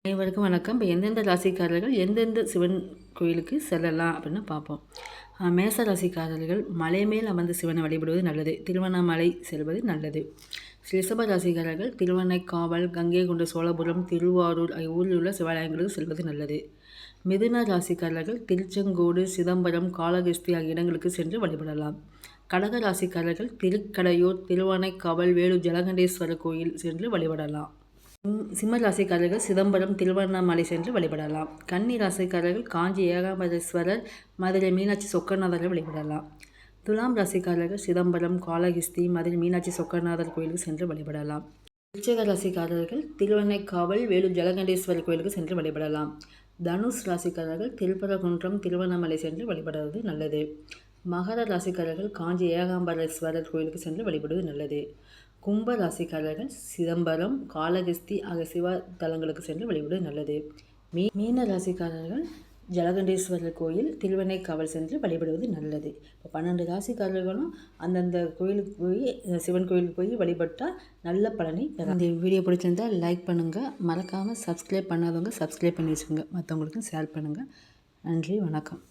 அனைவருக்கும் வணக்கம். இப்போ எந்தெந்த ராசிக்காரர்கள் எந்தெந்த சிவன் கோயிலுக்கு செல்லலாம் அப்படின்னு பார்ப்போம். மேச ராசிக்காரர்கள் மலை மேல் அமர்ந்து சிவனை வழிபடுவது நல்லது. திருவண்ணாமலை செல்வது நல்லது. ரிஷப ராசிக்காரர்கள் திருவண்ணைக்காவல், கங்கை கொண்ட சோழபுரம், திருவாரூர் ஊரில் உள்ள சிவாலயங்களுக்கு செல்வது நல்லது. மிதுன ராசிக்காரர்கள் திருச்செங்கோடு, சிதம்பரம், காளகஸ்தி ஆகிய இடங்களுக்கு சென்று வழிபடலாம். கடக ராசிக்காரர்கள் திருக்கடையூர், திருவண்ணைக்காவல், வேலூர் ஜலகண்டேஸ்வரர் கோயில் சென்று வழிபடலாம். சிம்ம ராசிக்காரர்கள் சிதம்பரம், திருவண்ணாமலை சென்று வழிபடலாம். கன்னி ராசிக்காரர்கள் காஞ்சி ஏகாம்பரேஸ்வரர், மதுரை மீனாட்சி சொக்கநாதரை வழிபடலாம். துலாம் ராசிக்காரர்கள் சிதம்பரம், காளஹஸ்தி, மதுரை மீனாட்சி சொக்கநாதர் கோயிலுக்கு சென்று வழிபடலாம். விருச்சிக ராசிக்காரர்கள் திருவண்ணைக்காவல், வேலூர் ஜலகண்டேஸ்வரர் கோயிலுக்கு சென்று வழிபடலாம். தனுஷ் ராசிக்காரர்கள் திருப்பரங்குன்றம், திருவண்ணாமலை சென்று வழிபடுவது நல்லது. மகர ராசிக்காரர்கள் காஞ்சி ஏகாம்பரேஸ்வரர் கோயிலுக்கு சென்று வழிபடுவது நல்லது. கும்ப ராசிக்காரர்கள் சிதம்பரம், காளஹஸ்தி ஆகிய சிவ தலங்களுக்கு சென்று வழிபடுவது நல்லது. மீன ராசிக்காரர்கள் ஜலகண்டேஸ்வரர் கோயில், திருவண்ணைக்காவல் சென்று வழிபடுவது நல்லது. இப்போ 12 ராசிக்காரர்களும் அந்தந்த கோயிலுக்கு போய் சிவன் கோயிலுக்கு போய் வழிபட்டால் நல்ல பலனை பெறலாம். இந்த வீடியோ பிடிச்சிருந்தால் லைக் பண்ணுங்கள். மறக்காமல் சப்ஸ்கிரைப் பண்ணாதவங்க சப்ஸ்கிரைப் பண்ணி வச்சுக்கோங்க. மற்றவங்களுக்கும் ஷேர் பண்ணுங்கள். நன்றி, வணக்கம்.